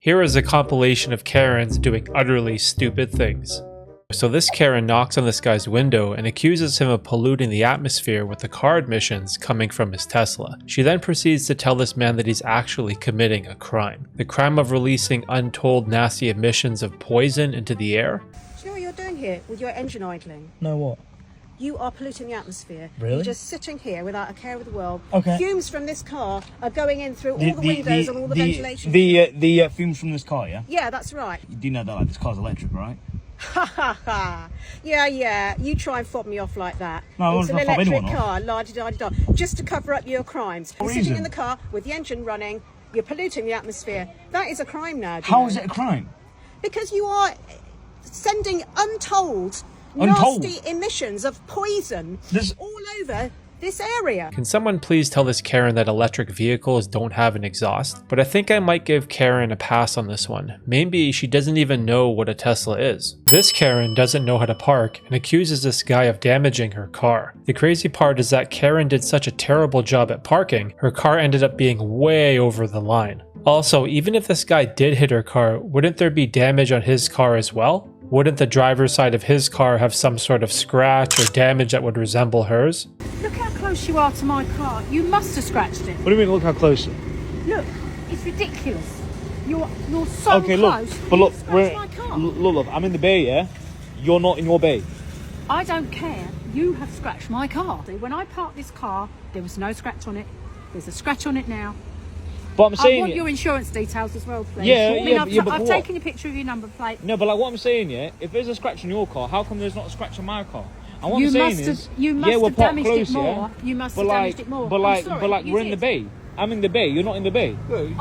Here is a compilation of Karens doing utterly stupid things. So this Karen knocks on this guy's window and accuses him of polluting the atmosphere with the car emissions coming from his Tesla. She then proceeds to tell this man that he's actually committing a crime. The crime of releasing untold nasty emissions of poison into the air. Do you know what you're doing here with your engine idling? No, what? You are polluting the atmosphere. Really? You're just sitting here without a care of the world. Okay. Fumes from this car are going in through all the windows and all the ventilation. The fumes from this car, yeah? Yeah, that's right. You do know that this car's electric, right? Ha ha ha. Yeah. You try and fob me off like that. No, it's an I won't fob electric anyone off. car, la-di-da-di-da, just to cover up your crimes. You're sitting in the car with the engine running. You're polluting the atmosphere. That is a crime now. How is it a crime? Because you are sending untold nasty emissions of poison all over this area. Can someone please tell this Karen that electric vehicles don't have an exhaust? But I think I might give Karen a pass on this one. Maybe she doesn't even know what a Tesla is. This Karen doesn't know how to park and accuses this guy of damaging her car. The crazy part is that Karen did such a terrible job at parking, her car ended up being way over the line. Also, even if this guy did hit her car, wouldn't there be damage on his car as well? Wouldn't the driver's side of his car have some sort of scratch or damage that would resemble hers? Look how close you are to my car. You must have scratched it. What do you mean, look how close? Look, it's ridiculous. You're so okay, close. Look, but look, my car. look, I'm in the bay, yeah? You're not in your bay. I don't care. You have scratched my car. When I parked this car, there was no scratch on it. There's a scratch on it now. But I'm saying, I want your insurance details as well, please. I've taken a picture of your number plate. No, but like what I'm saying, yeah, if there's a scratch on your car, how come there's not a scratch on my car? And what You I'm saying must is, have- you must have we're parked damaged it close, more. yeah? You must have damaged it more. But I'm like, sorry, you we're in the did. bay. I'm in the bay. You're not in the bay.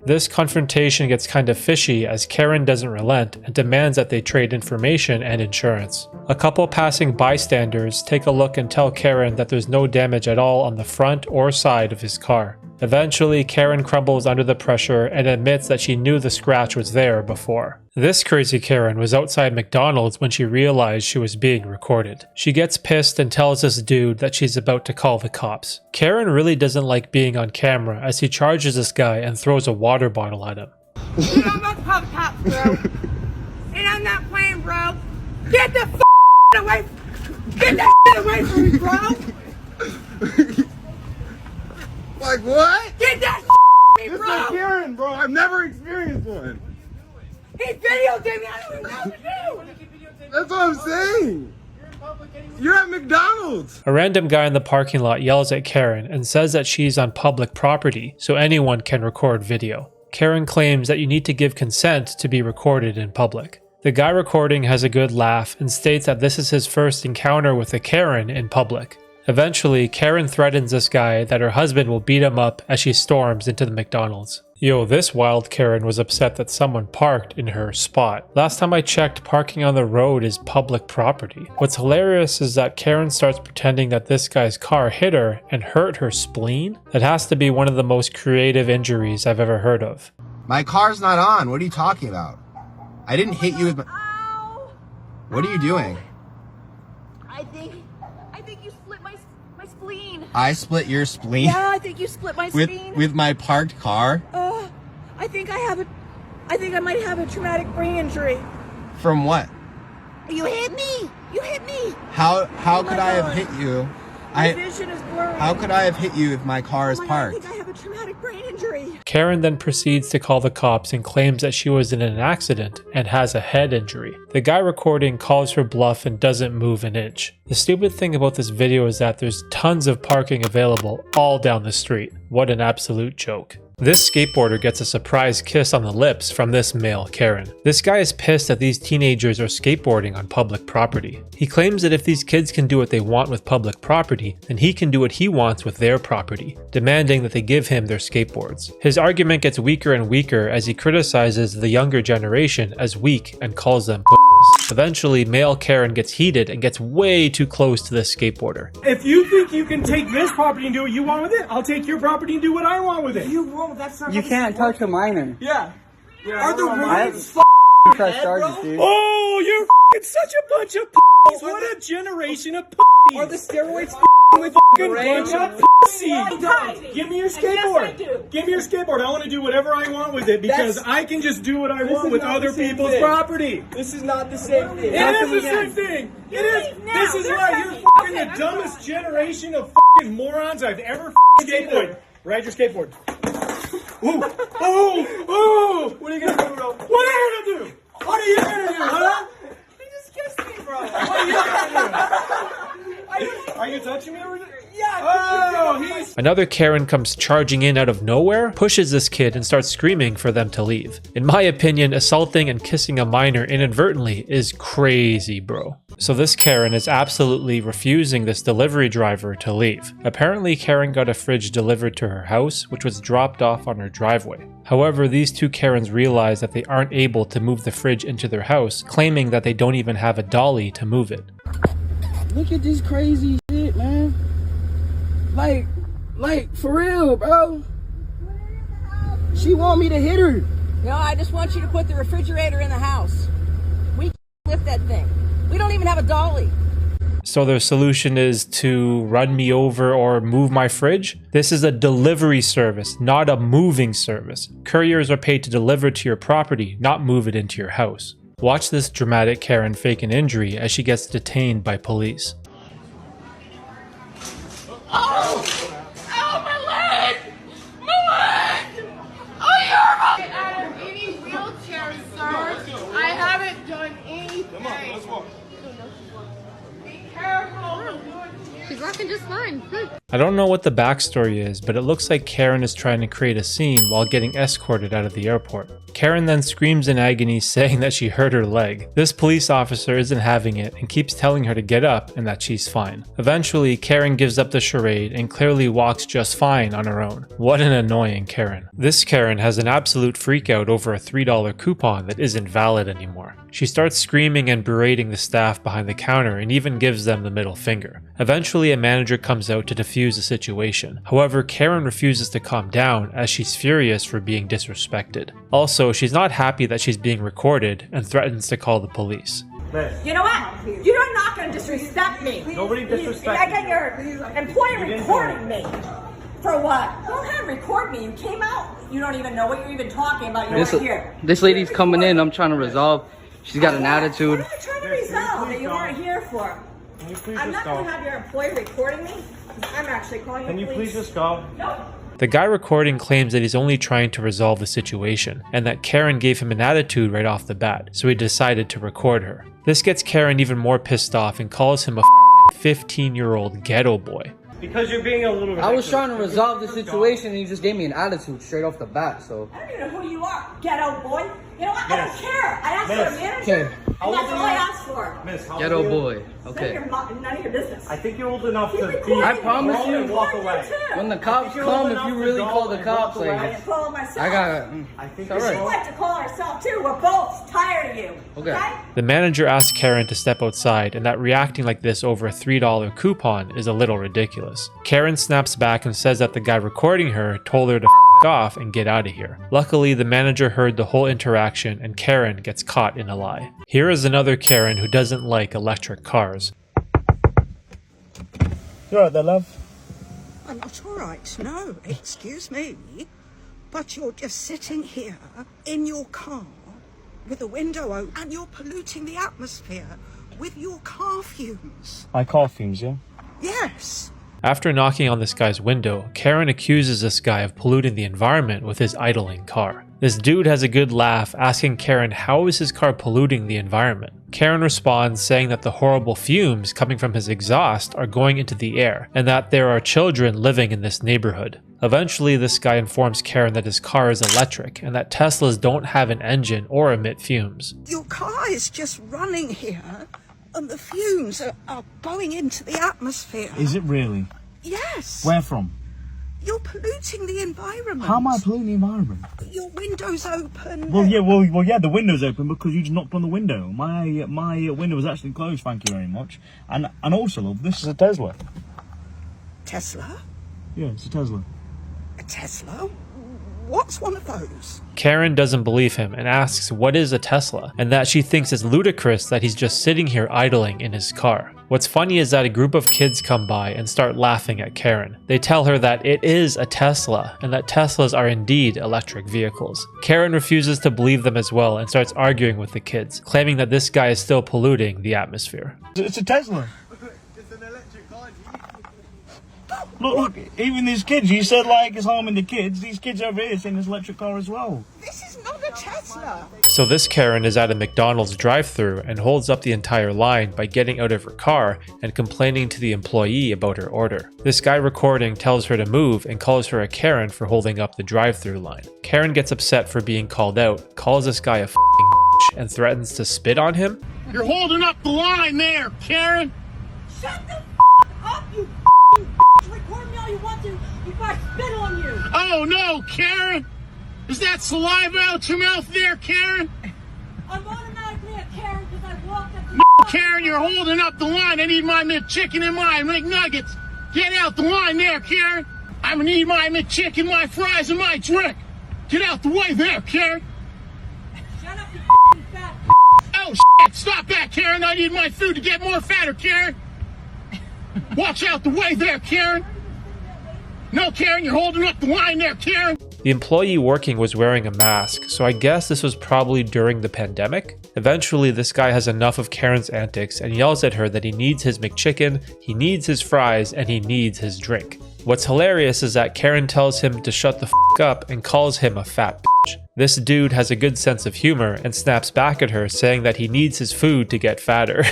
This confrontation gets kind of fishy as Karen doesn't relent and demands that they trade information and insurance. A couple passing bystanders take a look and tell Karen that there's no damage at all on the front or side of his car. Eventually, Karen crumbles under the pressure and admits that she knew the scratch was there before. This crazy Karen was outside McDonald's when she realized she was being recorded. She gets pissed and tells this dude that she's about to call the cops. Karen really doesn't like being on camera as he charges this guy and throws a water bottle at him. You know I'm about to call the cops, bro. And I'm not playing, bro. Get the away. Get that away from me, bro. Like what? Get that me, This bro. is Karen, bro. I've never experienced one. He videotaped me. I don't even know what to do. That's what I'm saying. You're at McDonald's. A random guy in the parking lot yells at Karen and says that she's on public property, so anyone can record video. Karen claims that you need to give consent to be recorded in public. The guy recording has a good laugh and states that this is his first encounter with a Karen in public. Eventually, Karen threatens this guy that her husband will beat him up as she storms into the McDonald's. Yo, this wild Karen was upset that someone parked in her spot. Last time I checked, parking on the road is public property. What's hilarious is that Karen starts pretending that this guy's car hit her and hurt her spleen. That has to be one of the most creative injuries I've ever heard of. My car's not on. What are you talking about? I didn't hit you with my... Ow. What are you doing? I think you split my spleen. I split your spleen? Yeah, I think you split my spleen. With my parked car? I think I might have a traumatic brain injury. From what? You hit me. You hit me. How Oh could my I have God. hit you? My vision is blurry. How could I have hit you if my car is Oh my God, I parked? think I have a traumatic brain injury. Karen then proceeds to call the cops and claims that she was in an accident and has a head injury. The guy recording calls her bluff and doesn't move an inch. The stupid thing about this video is that there's tons of parking available all down the street. What an absolute joke. This skateboarder gets a surprise kiss on the lips from this male Karen. This guy is pissed that these teenagers are skateboarding on public property. He claims that if these kids can do what they want with public property, then he can do what he wants with their property, demanding that they give him their skateboards. His argument gets weaker and weaker as he criticizes the younger generation as weak and calls them pussies. Eventually, male Karen gets heated and gets way too close to this skateboarder. If you think you can take this property and do what you want with it, I'll take your property and do what I want with it. You can't touch a minor. Yeah. Are the I rules have press charges, dude. Oh, you're f***ing such a bunch of p***s. What a generation of p***s. Are the steroids with f***ing bunch of p***s? seat. Give me your skateboard. Give me your skateboard. I want to do whatever I want with it because I can just do what I want with other people's property. This is not the same thing. It is the same thing. It is. This is why you're fucking the dumbest generation of fucking morons I've ever skateboarded. Ride your skateboard. Ooh, ooh, ooh. What are you gonna do, bro? What are you gonna do? What are you gonna do, huh? He just kissed me, bro. What are you gonna do? Are you touching me over there? Yeah. Oh, he's... Another Karen comes charging in out of nowhere, pushes this kid, and starts screaming for them to leave. In my opinion, assaulting and kissing a minor inadvertently is crazy, bro. So this Karen is absolutely refusing this delivery driver to leave. Apparently, Karen got a fridge delivered to her house, which was dropped off on her driveway. However, these two Karens realize that they aren't able to move the fridge into their house, claiming that they don't even have a dolly to move it. Look at this crazy shit, man. Like, for real, bro. She want me to hit her. No, I just want you to put the refrigerator in the house. We can't lift that thing. We don't even have a dolly. So their solution is to run me over or move my fridge? This is a delivery service, not a moving service. Couriers are paid to deliver to your property, not move it into your house. Watch this dramatic Karen fake an injury as she gets detained by police. Oh, my leg! My leg! Oh, you're get out of any wheelchair, sir. I haven't done anything. Come on, let's walk. Be careful. She's walking just fine. I don't know what the backstory is, but it looks like Karen is trying to create a scene while getting escorted out of the airport. Karen then screams in agony, saying that she hurt her leg. This police officer isn't having it and keeps telling her to get up and that she's fine. Eventually, Karen gives up the charade and clearly walks just fine on her own. What an annoying Karen. This Karen has an absolute freakout over a $3 coupon that isn't valid anymore. She starts screaming and berating the staff behind the counter and even gives them the middle finger. Eventually, a manager comes out to defuse the situation. However, Karen refuses to calm down as she's furious for being disrespected. Also, she's not happy that she's being recorded and threatens to call the police. You know what? You're not going to disrespect me. Nobody disrespects I got your employer recording me. For what? Go ahead, record me. You came out. You don't even know what you're even talking about. You're right here. This lady's coming in. I'm trying to resolve. She's got an attitude. What are you trying to resolve that you weren't here for? Can you please I'm just not going go? to have your employee recording me. I'm actually calling the Can you police. please just go? No. The guy recording claims that he's only trying to resolve the situation, and that Karen gave him an attitude right off the bat, so he decided to record her. This gets Karen even more pissed off and calls him a 15-year-old ghetto boy. Because you're being a little ridiculous. I was trying to resolve the situation and you just gave me an attitude straight off the bat, so. I don't even know who you are, ghetto boy. You know what? I don't care. I asked for a manager, Okay. and that's all I asked for. Miss, how Ghetto old are you? boy. Okay. Okay. None of your business. I think you're old enough Keep to be. recording I me. promise I'm you, recording walk you away. too. When the cops you're come, old if you enough really to call go the and cops, walk away. like, I call myself. I got. I think It's all She right. likes to call herself too. We're both tired of you. Okay. The manager asks Karen to step outside, and that reacting like this over a $3 coupon is a little ridiculous. Karen snaps back and says that the guy recording her told her to f off and get out of here. Luckily, the manager heard the whole interaction and Karen gets caught in a lie. Here is another Karen who doesn't like electric cars. You alright there, love? I'm not all right, no, excuse me. But you're just sitting here in your car with the window open and you're polluting the atmosphere with your car fumes. My car fumes, yeah? Yes. After knocking on this guy's window, Karen accuses this guy of polluting the environment with his idling car. This dude has a good laugh, asking Karen how is his car polluting the environment. Karen responds saying that the horrible fumes coming from his exhaust are going into the air, and that there are children living in this neighborhood. Eventually, this guy informs Karen that his car is electric, and that Teslas don't have an engine or emit fumes. Your car is just running here and the fumes are going into the atmosphere. Is it really? Yes. Where from? You're polluting the environment. How am I polluting the environment? Your window's open. Well, yeah, the window's open because you just knocked on the window. My window was actually closed, thank you very much. And also, love, this is a Tesla. Tesla? Yeah, it's a Tesla. A Tesla? What's one of those? Karen doesn't believe him and asks what is a Tesla, and that she thinks it's ludicrous that he's just sitting here idling in his car. What's funny is that a group of kids come by and start laughing at Karen. They tell her that it is a Tesla and that Teslas are indeed electric vehicles. Karen refuses to believe them as well and starts arguing with the kids, claiming that this guy is still polluting the atmosphere. It's a Tesla. Look, even these kids, you said like it's harming the kids. These kids over here saying it's electric car as well. This is not a Tesla. So this Karen is at a McDonald's drive-thru and holds up the entire line by getting out of her car and complaining to the employee about her order. This guy recording tells her to move and calls her a Karen for holding up the drive-thru line. Karen gets upset for being called out, calls this guy a f***ing bitch, and threatens to spit on him. You're holding up the line there, Karen! Shut the up, you record me all you want to before I spit on you. Oh no, Karen! Is that saliva out your mouth there, Karen? I'm automatically a Karen because I walked up to Karen, you're holding up the line. I need my McChicken and my McNuggets. Get out the line there, Karen. I'm gonna need my McChicken, my fries, and my drink. Get out the way there, Karen. Shut up, you fat. Oh shit! Stop that, Karen. I need my food to get more fatter, Karen. Watch out the way there, Karen. No, Karen, you're holding up the line there, Karen. The employee working was wearing a mask, so I guess this was probably during the pandemic. Eventually, this guy has enough of Karen's antics and yells at her that he needs his McChicken, he needs his fries, and he needs his drink. What's hilarious is that Karen tells him to shut the f*** up and calls him a fat bitch. This dude has a good sense of humor and snaps back at her saying that he needs his food to get fatter.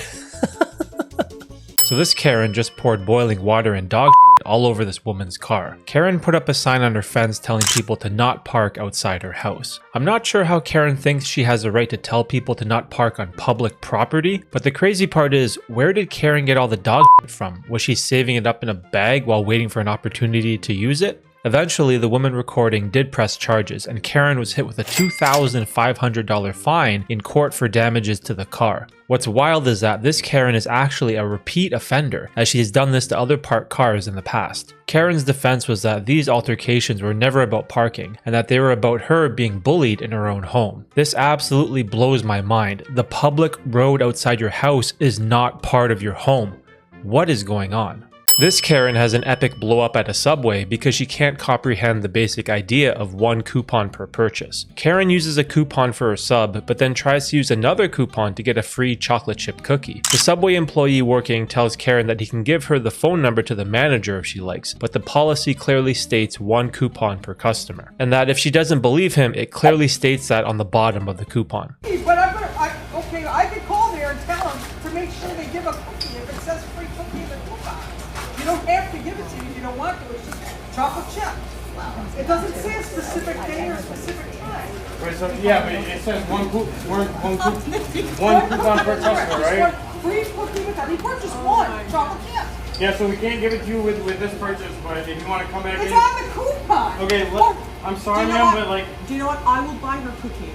So this Karen just poured boiling water and dog shit all over this woman's car. Karen put up a sign on her fence telling people to not park outside her house. I'm not sure how Karen thinks she has a right to tell people to not park on public property, but the crazy part is, where did Karen get all the dog shit from? Was she saving it up in a bag while waiting for an opportunity to use it? Eventually, the woman recording did press charges, and Karen was hit with a $2,500 fine in court for damages to the car. What's wild is that this Karen is actually a repeat offender, as she has done this to other parked cars in the past. Karen's defense was that these altercations were never about parking, and that they were about her being bullied in her own home. This absolutely blows my mind. The public road outside your house is not part of your home. What is going on? This Karen has an epic blow up at a Subway because she can't comprehend the basic idea of one coupon per purchase. Karen uses a coupon for her sub, but then tries to use another coupon to get a free chocolate chip cookie. The Subway employee working tells Karen that he can give her the phone number to the manager if she likes, but the policy clearly states one coupon per customer. And that if she doesn't believe him, it clearly states that on the bottom of the coupon. But I could call there and tell them to make sure they give a cookie if it says free cookie in the coupon. You don't have to give it to you if you don't want to. It's just chocolate chip. It doesn't say a specific day or a specific time. Wait, so yeah, but it says one coupon per customer, right? Free cookie with that. He purchased one chocolate chip. Yeah, so we can't give it to you with this purchase, but if you want to come back It's in. on the coupon. Okay, look, I'm sorry, ma'am, but like. Do you know what? I will buy her cookie.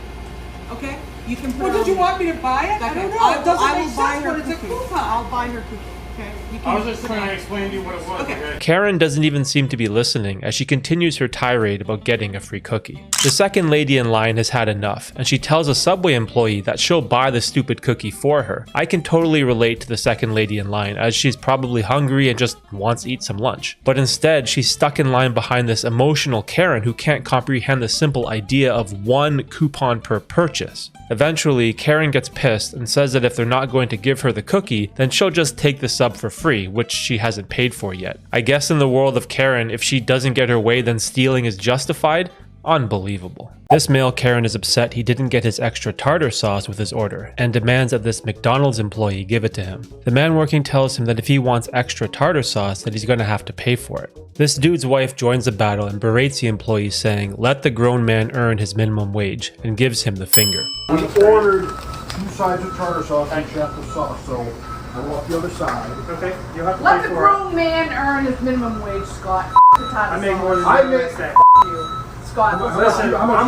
Okay? You can put Well, did you want me to buy it? I don't know. It doesn't make sense when it's a coupon. I'll buy her cookie. Okay? You can I was just trying to explain to you what it was. Okay. Karen doesn't even seem to be listening as she continues her tirade about getting a free cookie. The second lady in line has had enough, and she tells a Subway employee that she'll buy the stupid cookie for her. I can totally relate to the second lady in line, as she's probably hungry and just wants to eat some lunch. But instead, she's stuck in line behind this emotional Karen who can't comprehend the simple idea of one coupon per purchase. Eventually, Karen gets pissed and says that if they're not going to give her the cookie, then she'll just take the sub for free, which she hasn't paid for yet. I guess in the world of Karen, if she doesn't get her way, then stealing is justified? Unbelievable. This male Karen is upset he didn't get his extra tartar sauce with his order and demands that this McDonald's employee give it to him. The man working tells him that if he wants extra tartar sauce, that he's going to have to pay for it. This dude's wife joins the battle and berates the employee, saying, "Let the grown man earn his minimum wage," and gives him the finger. We ordered 2 sides of tartar sauce and chapel sauce, so I'll walk the other side. Okay, you have to Let pay the for it. grown man earn his minimum wage, Scott. I make more than I you. make you. Scott, Listen, how much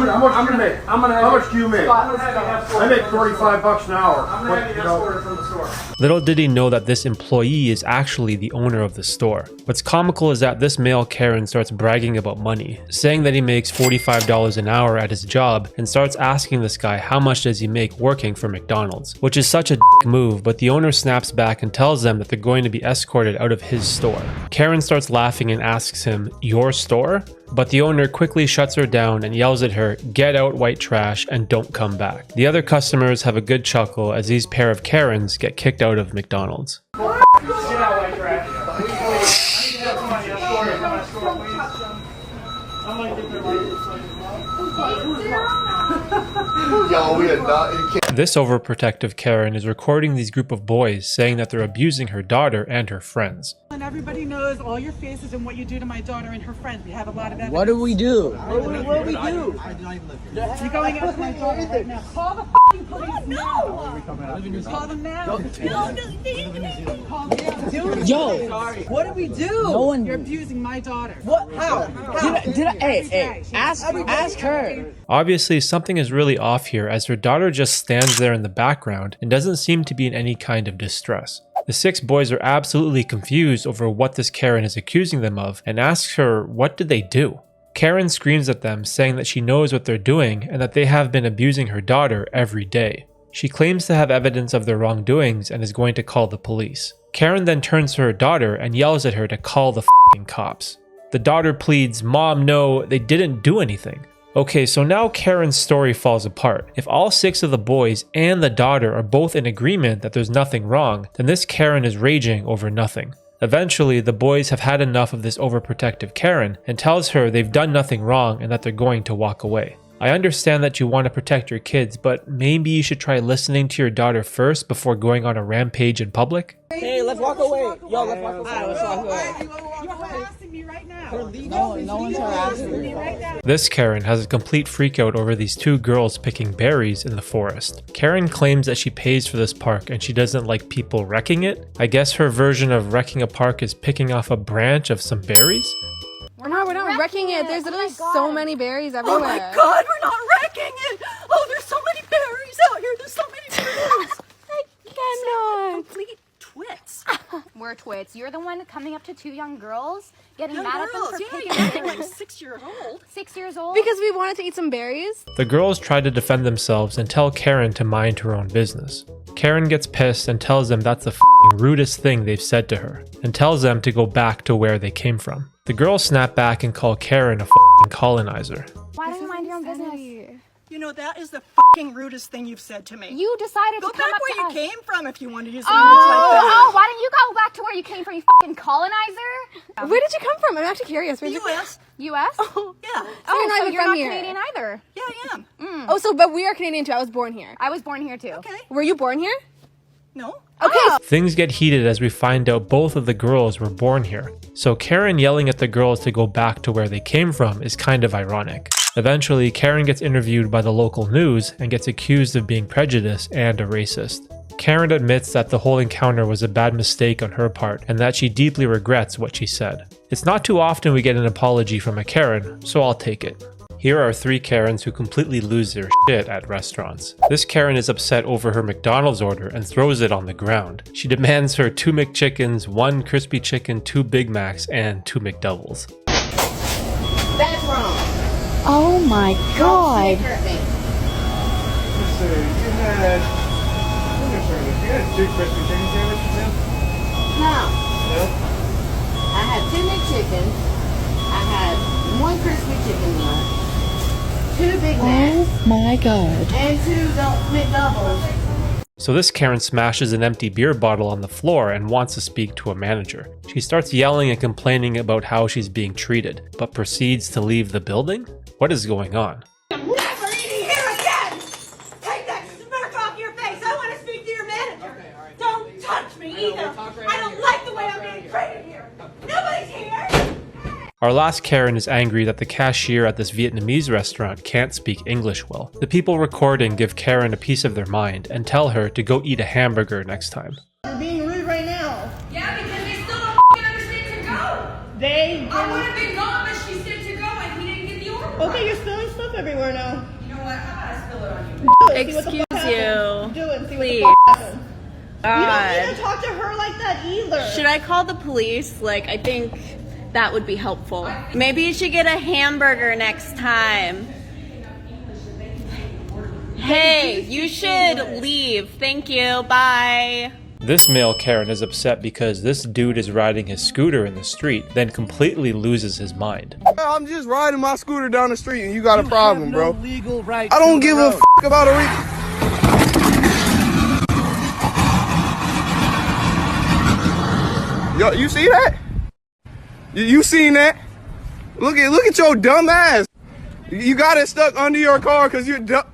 do you make? I'm gonna have How much do you make? Scott, let's I make $35 an hour. I'm gonna have you escorted from the store. Little did he know that this employee is actually the owner of the store. What's comical is that this male Karen starts bragging about money, saying that he makes $45 an hour at his job, and starts asking this guy how much does he make working for McDonald's, which is such a dick move, but the owner snaps back and tells them that they're going to be escorted out of his store. Karen starts laughing and asks him, "Your store?" But the owner quickly shuts her down and yells at her, "Get out, white trash, and don't come back." The other customers have a good chuckle as these pair of Karens get kicked out of McDonald's. Get out, white trash. I need to have somebody escorted from my store, please. I'm gonna get their license. Yo, we are not. This overprotective Karen is recording these group of boys saying that they're abusing her daughter and her friends. and everybody knows all your faces and what you do to my daughter and her friends. We have a lot of evidence. What do we do? What do we do? You're going out with my daughter right now. Call the fucking police now. Call them now. Yo, what do we do? No one. You're abusing my daughter. What? How? Did I? Hey, ask her. Obviously, something is really off here as her daughter just stands there in the background and doesn't seem to be in any kind of distress. The 6 boys are absolutely confused over what this Karen is accusing them of and asks her, what did they do? Karen screams at them, saying that she knows what they're doing and that they have been abusing her daughter every day. She claims to have evidence of their wrongdoings and is going to call the police. Karen then turns to her daughter and yells at her to call the f***ing cops. The daughter pleads, "Mom, no, they didn't do anything." Okay, so now Karen's story falls apart. If all 6 of the boys and the daughter are both in agreement that there's nothing wrong, then this Karen is raging over nothing. Eventually, the boys have had enough of this overprotective Karen and tells her they've done nothing wrong and that they're going to walk away. I understand that you want to protect your kids, but maybe you should try listening to your daughter first before going on a rampage in public? Hey, let's walk away. Yo, let's walk away. Let's walk away. You're harassing me right now. No one's harassing me. This Karen has a complete freakout over these 2 girls picking berries in the forest. Karen claims that she pays for this park and she doesn't like people wrecking it. I guess her version of wrecking a park is picking off a branch of some berries? We're not wrecking it. There's literally so many berries everywhere. Oh my God, we're not wrecking it! Oh, there's so many berries out here. There's so many berries. I cannot. Complete twits. We're twits. You're the one coming up to 2 young girls, getting Young mad at girls, them for yeah, picking you're acting like berries. 6 years old. 6 years old? Because we wanted to eat some berries. The girls try to defend themselves and tell Karen to mind her own business. Karen gets pissed and tells them that's the f***ing rudest thing they've said to her, and tells them to go back to where they came from. The girls snap back and call Karen a f***ing colonizer. Why don't you mind your own business? You know, that is the fucking rudest thing you've said to me. You decided Go to come back up where to you us. came from if you want to use language like that. Why don't you go back to where you came from, you fucking colonizer? Where did you come from? I'm actually curious. The U.S. U.S.? Oh, yeah. So you're not even from here. Canadian either. Yeah, I am. Oh, so but we are Canadian too. I was born here. I was born here too. Okay. Were you born here? No. Okay. Things get heated as we find out both of the girls were born here. So Karen yelling at the girls to go back to where they came from is kind of ironic. Eventually, Karen gets interviewed by the local news and gets accused of being prejudiced and a racist. Karen admits that the whole encounter was a bad mistake on her part and that she deeply regrets what she said. It's not too often we get an apology from a Karen, so I'll take it. Here are 3 Karens who completely lose their shit at restaurants. This Karen is upset over her McDonald's order and throws it on the ground. She demands her 2 McChickens, 1 crispy chicken, 2 Big Macs, and 2 McDoubles. That's wrong. Oh my God. Let's see, you had 2 crispy chicken sandwiches in? No. No? I had 2 McChickens. I had 1 crispy chicken lunch. 2 Big Macs. Oh my God. And 2 McDoubles. So this Karen smashes an empty beer bottle on the floor and wants to speak to a manager. She starts yelling and complaining about how she's being treated, but proceeds to leave the building? What is going on? I'm never eating here again! Take that smirk off your face! I want to speak to your manager! Okay, all right. Don't touch me either! I don't like the way I'm being treated here! Nobody's here! Our last Karen is angry that the cashier at this Vietnamese restaurant can't speak English well. The people recording give Karen a piece of their mind and tell her to go eat a hamburger next time. You're being rude right now. Yeah, because they still don't understand to go. They I would have been gone, but she said to go and he didn't get the order. Okay, you're Excuse you. Please. You don't need to talk to her like that either. Should I call the police? Like, I think that would be helpful. Maybe you should get a hamburger next time. Hey, you should leave. Thank you. Bye. This male Karen is upset because this dude is riding his scooter in the street, then completely loses his mind. I'm just riding my scooter down the street and you got a problem, have no bro. legal right I don't to give the a road. about a Yo, you see that? You seen that? Look at your dumb ass. You got it stuck under your car because you're dumb.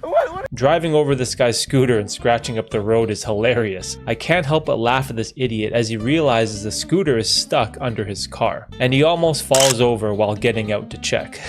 what? Driving over this guy's scooter and scratching up the road is hilarious. I can't help but laugh at this idiot as he realizes the scooter is stuck under his car, and he almost falls over while getting out to check.